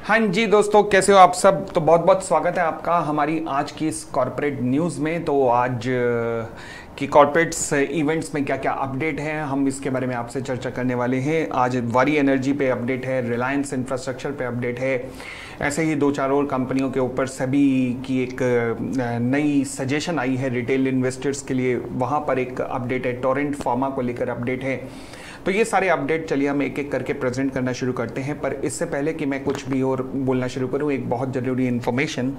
हाँ जी दोस्तों, कैसे हो आप सब। तो बहुत बहुत स्वागत है आपका हमारी आज की इस कॉर्पोरेट न्यूज़ में। तो आज की कॉर्पोरेट्स इवेंट्स में क्या क्या अपडेट है, हम इसके बारे में आपसे चर्चा करने वाले हैं। आज वारी एनर्जी पे अपडेट है, रिलायंस इंफ्रास्ट्रक्चर पे अपडेट है, ऐसे ही दो चार और कंपनियों के ऊपर सभी की एक नई सजेशन आई है रिटेल इन्वेस्टर्स के लिए, वहाँ पर एक अपडेट है। टोरेंट फार्मा को लेकर अपडेट है। तो ये सारे अपडेट चलिए हम एक एक करके प्रेजेंट करना शुरू करते हैं। पर इससे पहले कि मैं कुछ भी और बोलना शुरू करूं, एक बहुत ज़रूरी इन्फॉर्मेशन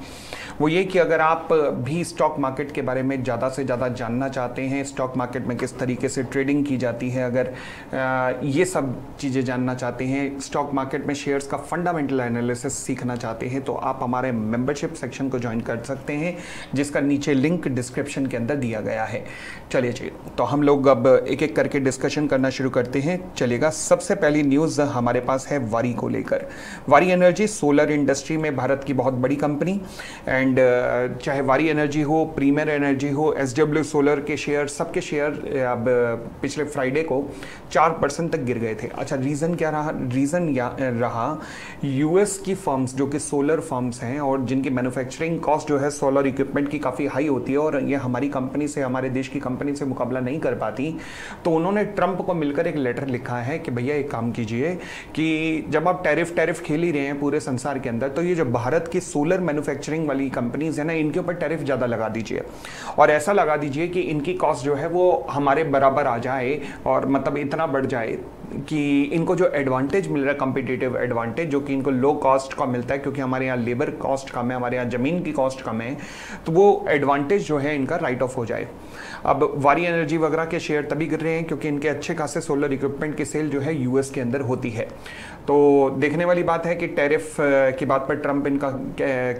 वो ये कि अगर आप भी स्टॉक मार्केट के बारे में ज़्यादा से ज़्यादा जानना चाहते हैं, स्टॉक मार्केट में किस तरीके से ट्रेडिंग की जाती है, अगर ये सब चीज़ें जानना चाहते हैं, स्टॉक मार्केट में शेयर्स का फंडामेंटल एनालिसिस सीखना चाहते हैं, तो आप हमारे मेंबरशिप सेक्शन को ज्वाइन कर सकते हैं, जिसका नीचे लिंक डिस्क्रिप्शन के अंदर दिया गया है। चलिए जी, तो हम लोग अब एक एक करके डिस्कशन करना शुरू करते हैं। चलेगा। सबसे पहली न्यूज़ हमारे पास है वारी को लेकर। वारी एनर्जी सोलर इंडस्ट्री में भारत की बहुत बड़ी कंपनी, एंड चाहे वारी एनर्जी हो, प्रीमियर एनर्जी हो, एसडब्ल्यू सोलर के शेयर, सबके शेयर अब पिछले फ्राइडे को 4% तक गिर गए थे। अच्छा, रीज़न क्या रहा? रीज़न रहा यूएस की फर्म्स जो कि सोलर फर्म्स हैं और जिनकी मैन्युफैक्चरिंग कॉस्ट जो है सोलर इक्विपमेंट की काफ़ी हाई होती है और ये हमारी कंपनी से, हमारे देश की कंपनी से मुकाबला नहीं कर पाती, तो उन्होंने ट्रंप को मिलकर एक लेटर लिखा है कि भैया एक काम कीजिए कि जब आप टैरिफ खेल ही रहे हैं पूरे संसार के अंदर, तो ये जो भारत की सोलर मैन्युफैक्चरिंग वाली कंपनीज है ना, इनके ऊपर टैरिफ ज़्यादा लगा दीजिए और ऐसा लगा दीजिए कि इनकी कॉस्ट जो है वो हमारे बराबर आ जाए और मतलब इतना बढ़ जाए कि इनको जो एडवांटेज मिल रहा है, कॉम्पिटिटिव एडवांटेज जो कि इनको लो कॉस्ट का मिलता है, क्योंकि हमारे यहाँ लेबर कॉस्ट कम है, हमारे यहाँ ज़मीन की कॉस्ट कम है, तो वो एडवांटेज जो है इनका राइट ऑफ हो जाए। अब वारी एनर्जी वगैरह के शेयर तभी गिर रहे हैं क्योंकि इनके अच्छे खासे सोलर इक्विपमेंट की सेल जो है यूएस के अंदर होती है। तो देखने वाली बात है कि टैरिफ की बात पर ट्रंप इनका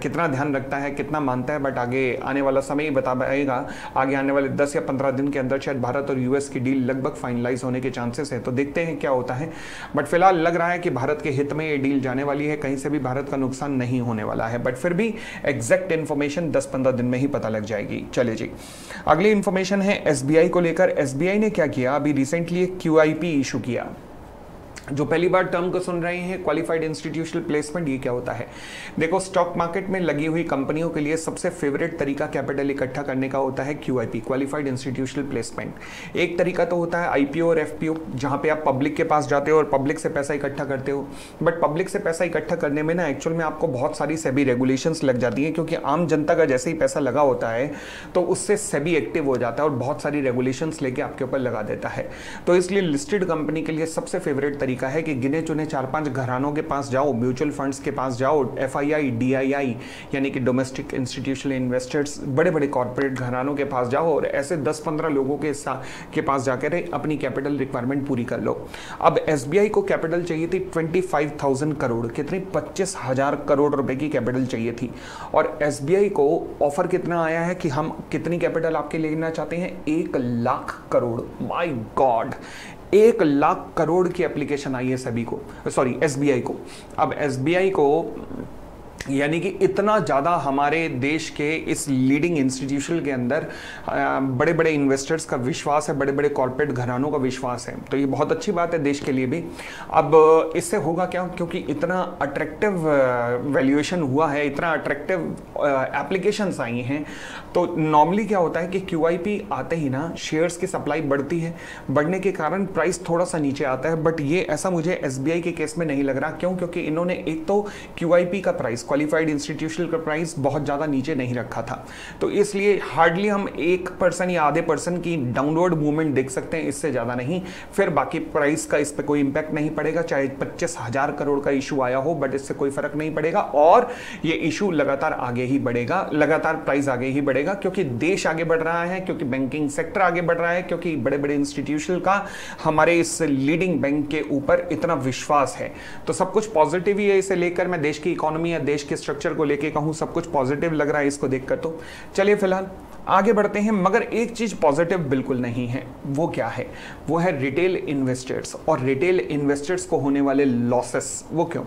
कितना ध्यान रखता है, कितना मानता है, बट आगे आने वाला समय ही बता पाएगा। आगे आने वाले 10 या 15 दिन के अंदर शायद भारत और यूएस की डील लगभग फाइनलाइज होने के चांसेस है, तो देखते हैं क्या होता है। बट फिलहाल लग रहा है कि भारत के हित में ये डील जाने वाली है, कहीं से भी भारत का नुकसान नहीं होने वाला है, बट फिर भी एग्जैक्ट इन्फॉर्मेशन 10-15 दिन में ही पता लग जाएगी। चलिए जी, अगली इन्फॉर्मेशन है एसबीआई को लेकर। एसबीआई ने क्या किया, अभी रिसेंटली एक क्यूआईपी इशू किया। जो पहली बार टर्म को सुन रहे हैं, क्वालिफाइड इंस्टीट्यूशनल प्लेसमेंट, ये क्या होता है? देखो, स्टॉक मार्केट में लगी हुई कंपनियों के लिए सबसे फेवरेट तरीका कैपिटल इकट्ठा करने का होता है क्यूआईपी, क्वालिफाइड इंस्टीट्यूशनल प्लेसमेंट। एक तरीका तो होता है आईपीओ और एफपीओ, जहां पे आप पब्लिक के पास जाते हो और पब्लिक से पैसा इकट्ठा करते हो। बट पब्लिक से पैसा इकट्ठा करने में ना एक्चुअल में आपको बहुत सारी सेबी रेगुलेशंस लग जाती है, क्योंकि आम जनता का जैसे ही पैसा लगा होता है तो उससे सेबी एक्टिव हो जाता है और बहुत सारी रेगुलेशंस लेके आपके ऊपर लगा देता है। तो इसलिए लिस्टेड कंपनी के लिए सबसे फेवरेट तरीका है कि गिने चुने 4-5 घरानों के पास जाओ, म्यूचुअल फंड्स के पास जाओ, एफआईआई, डीआईआई यानी कि डोमेस्टिक इंस्टीट्यूशनल इन्वेस्टर्स, बड़े बड़े कॉर्पोरेट घरानों के पास जाओ और ऐसे 10-15 लोगों के पास जाकर अपनी कैपिटल रिक्वायरमेंट पूरी कर लो। अब एसबीआई को कैपिटल चाहिए थी 25,000 करोड़, कितनी 25,000 करोड़ रुपए की कैपिटल चाहिए थी। और एसबीआई को ऑफर कितना आया है कि हम कितनी कैपिटल आपके लेना चाहते हैं? 1 लाख करोड़। माय गॉड, 1 लाख करोड़ की एप्लीकेशन आई है सभी को, सॉरी एसबीआई को। अब एसबीआई को यानी कि इतना ज़्यादा हमारे देश के इस लीडिंग इंस्टीट्यूशन के अंदर बड़े बड़े इन्वेस्टर्स का विश्वास है, बड़े बड़े कॉर्पोरेट घरानों का विश्वास है, तो ये बहुत अच्छी बात है देश के लिए भी। अब इससे होगा क्या, क्योंकि इतना अट्रैक्टिव वैल्यूएशन हुआ है, इतना अट्रैक्टिव एप्लीकेशंस आई हैं, तो नॉर्मली क्या होता है कि क्यूआईपी आते ही ना शेयर्स की सप्लाई बढ़ती है, बढ़ने के कारण प्राइस थोड़ा सा नीचे आता है। बट ये ऐसा मुझे एसबीआई के केस में नहीं लग रहा। क्यों? क्योंकि इन्होंने एक तो क्यूआईपी का प्राइस, क्वालिफाइड इंस्टीट्यूशनल का प्राइस बहुत ज़्यादा नीचे नहीं रखा था, तो इसलिए हार्डली हम 1% या आधे % की डाउनवर्ड मूवमेंट देख सकते हैं, इससे ज़्यादा नहीं। फिर बाकी प्राइस का इस पर कोई इंपैक्ट नहीं पड़ेगा, चाहे 25,000 करोड़ का इशू आया हो, बट इससे कोई फर्क नहीं पड़ेगा और ये इशू लगातार आगे ही बढ़ेगा, लगातार प्राइस आगे ही बढ़ेगा, क्योंकि देश आगे बढ़ रहा है, क्योंकि बैंकिंग सेक्टर आगे बढ़ रहा है, क्योंकि बड़े बड़े इंस्टीट्यूशन का हमारे इस लीडिंग बैंक के ऊपर इतना विश्वास है। तो सब कुछ पॉजिटिव ही है इसे लेकर। मैं देश की इकोनॉमी या देश के स्ट्रक्चर को लेके कहूं, सब कुछ पॉजिटिव लग रहा है इसको देखकर। तो चलिए फिलहाल आगे बढ़ते हैं, मगर एक चीज पॉजिटिव बिल्कुल नहीं है। वो क्या है? वो है रिटेल इन्वेस्टर्स और रिटेल इन्वेस्टर्स को होने वाले लॉसेस। वो क्यों?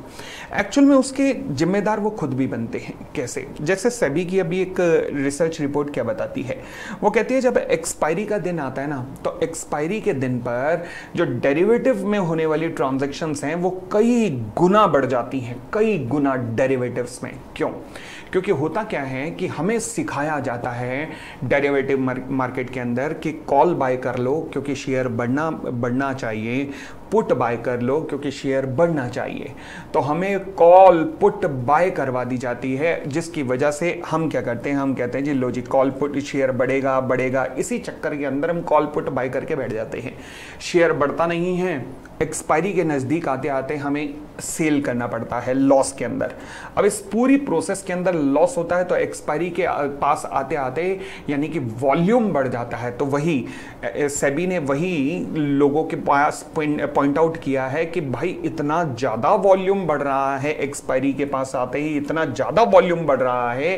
एक्चुअल में उसके जिम्मेदार वो खुद भी बनते हैं। कैसे? जैसे सेबी की अभी एक रिसर्च रिपोर्ट क्या बताती है, वो कहती है जब एक्सपायरी का दिन आता है ना, तो एक्सपायरी के दिन पर जो डेरिवेटिव में होने वाली ट्रांजैक्शंस हैं वो कई गुना बढ़ जाती हैं, कई गुना डेरिवेटिव्स में। क्यों? क्योंकि होता क्या है कि हमें सिखाया जाता है डेरिवेटिव मार्केट के अंदर कि कॉल बाय कर लो क्योंकि शेयर बढ़ना चाहिए, पुट बाय कर लो क्योंकि शेयर बढ़ना चाहिए। तो हमें कॉल पुट बाय करवा दी जाती है, जिसकी वजह से हम क्या करते हैं, हम कहते हैं जी लो जी कॉल पुट शेयर बढ़ेगा बढ़ेगा, इसी चक्कर के अंदर हम कॉल पुट बाय करके बैठ जाते हैं। शेयर बढ़ता नहीं है, एक्सपायरी के नज़दीक आते आते हमें सेल करना पड़ता है लॉस के अंदर। अब इस पूरी प्रोसेस के अंदर लॉस होता है, तो एक्सपायरी के पास आते आते यानी कि वॉल्यूम बढ़ जाता है। तो वही सेबी ने वही लोगों के पास पॉइंट आउट किया है कि भाई इतना ज़्यादा वॉल्यूम बढ़ रहा है, एक्सपायरी के पास आते ही इतना ज़्यादा वॉल्यूम बढ़ रहा है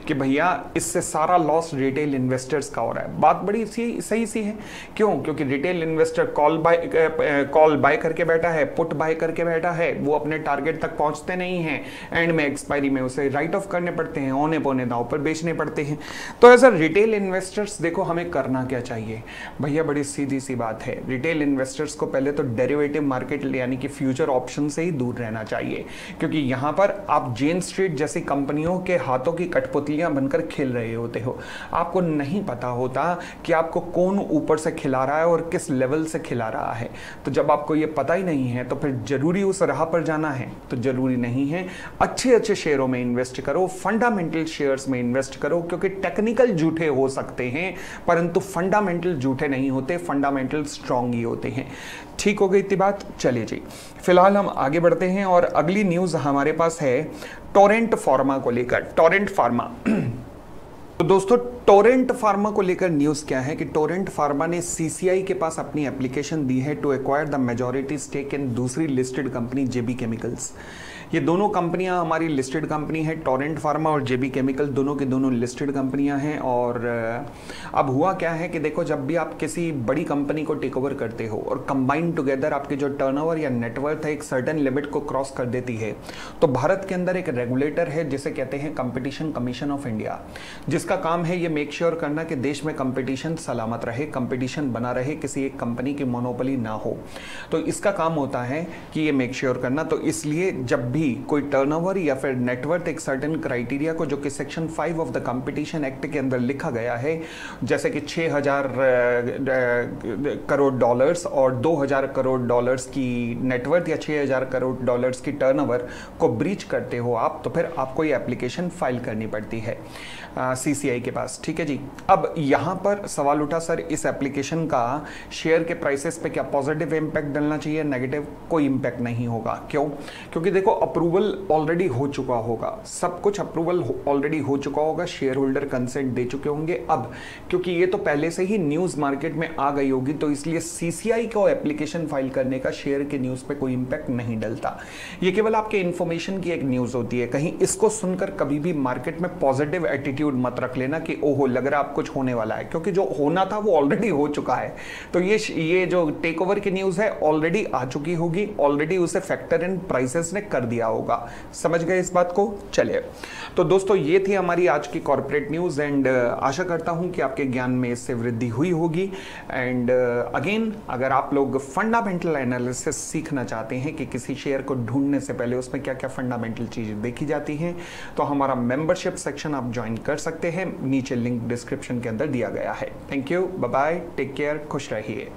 कि भैया इससे सारा लॉस रिटेल इन्वेस्टर्स का हो रहा है। बात बड़ी सही सी है। क्यों? क्योंकि रिटेल इन्वेस्टर कॉल बाय करके बैठा है, पुट बाय करके बैठा है, वो अपने टारगेट तक पहुंचते नहीं हैं, एंड में एक्सपायरी में उसे राइट ऑफ करने पड़ते हैं, औने पौने दांव पर बेचने पड़ते हैं। तो एज अ रिटेल इन्वेस्टर्स देखो हमें करना क्या चाहिए भैया, बड़ी सीधी सी बात है। रिटेल इन्वेस्टर्स को पहले तो डेरिवेटिव मार्केट यानी कि फ्यूचर ऑप्शन से ही दूर रहना चाहिए, क्योंकि यहां पर आप जेन स्ट्रीट जैसी कंपनियों के हाथों की कठपुतलियां बनकर खेल रहे होते हो। आपको नहीं पता होता कि आपको कौन ऊपर से खिला रहा है और किस लेवल से खिला रहा है। तो जब आपको ये पता ही नहीं है तो फिर जरूरी उस राह पर जाना है? तो जरूरी नहीं है। अच्छे अच्छे शेयरों में इन्वेस्ट करो, फंडामेंटल शेयर्स में इन्वेस्ट करो, क्योंकि टेक्निकल झूठे हो सकते हैं परंतु फंडामेंटल झूठे नहीं होते, फंडामेंटल स्ट्रांग ही होते हैं। ठीक हो गई इतनी बात? चलिए जी, फिलहाल हम आगे बढ़ते हैं और अगली न्यूज हमारे पास है टोरेंट फार्मा को लेकर। टोरेंट फार्मा तो दोस्तों टोरेंट फार्मा को लेकर न्यूज़ क्या है कि टोरेंट फार्मा ने सीसीआई के पास अपनी एप्लीकेशन दी है to acquire the majority stake in दूसरी लिस्टेड कंपनी जेबी केमिकल्स। ये दोनों कंपनियां हमारी लिस्टेड कंपनी है, टोरेंट फार्मा और जेबी केमिकल दोनों के दोनों लिस्टेड कंपनियां हैं। और अब हुआ क्या है कि देखो, जब भी आप किसी बड़ी कंपनी को टेक ओवर करते हो और कंबाइन टुगेदर आपके जो टर्नओवर या नेटवर्थ है एक सर्टेन लिमिट को क्रॉस कर देती है, तो भारत के अंदर एक रेगुलेटर है जिसे कहते हैं कंपटीशन कमीशन ऑफ इंडिया, जिसका काम है ये मेक श्योर करना कि देश में कंपटीशन सलामत रहे, कंपटीशन बना रहे, किसी एक कंपनी की मोनोपोली ना हो। तो इसका काम होता है कि ये मेक श्योर करना। तो इसलिए जब भी कोई टर्नओवर या फिर नेटवर्थ एक सर्टेन क्राइटेरिया को, जो कि section 5 of the competition act के अंदर लिखा गया है, जैसे कि 6,000 करोड़ डॉलर्स और 2,000 करोड़ डॉलर्स की नेटवर्थ या 6,000 करोड़ डॉलर्स की टर्नओवर को ब्रीच करते हो आप, तो फिर आपको ये एप्लीकेशन फाइल करनी पड़ती है सीसीआई के पास। ठीक है जी। अब यहाँ पर सवाल उठा, सर इस एप्लीकेशन का शेयर के प्राइसेस पे क्या पॉजिटिव इंपैक्ट डलना चाहिए, नेगेटिव? कोई इंपैक्ट नहीं होगा। क्यों? क्योंकि देखो अप्रूवल ऑलरेडी हो चुका होगा, सब कुछ अप्रूवल ऑलरेडी हो चुका होगा, शेयर होल्डर कंसेंट दे चुके होंगे। अब क्योंकि ये तो पहले से ही न्यूज़ मार्केट में आ गई होगी, तो इसलिए सीसीआई को एप्लीकेशन फाइल करने का शेयर के न्यूज़ पे कोई इंपैक्ट नहीं डलता। ये केवल आपके इन्फॉर्मेशन की एक न्यूज़ होती है। कहीं इसको सुनकर कभी भी मार्केट में पॉजिटिव एटीट्यूड मत रख लेना कि ओहो लग रहा है अब कुछ होने वाला है, क्योंकि जो होना था वो ऑलरेडी हो चुका है। तो ये जो टेक ओवर की न्यूज़ है ऑलरेडी आ चुकी होगी, ऑलरेडी उसे फैक्टर इन प्राइसेस ने कर दिया होगा। समझ गए इस बात को? चलिए, तो दोस्तों ये थी हमारी आज की कॉर्पोरेट न्यूज़ एंड आशा करता हूं कि आपके ज्ञान में इससे वृद्धि हुई होगी। एंड अगेन, अगर आप लोग फंडामेंटल एनालिसिस सीखना चाहते हैं कि किसी शेयर को ढूंढने से पहले उसमें क्या क्या फंडामेंटल चीज़ें देखी जाती हैं, तो हमारा मेंबरशिप सेक्शन आप ज्वाइन कर सकते हैं। नीचे लिंक डिस्क्रिप्शन के अंदर दिया गया है। Thank you, bye bye, take care, खुश रहिए।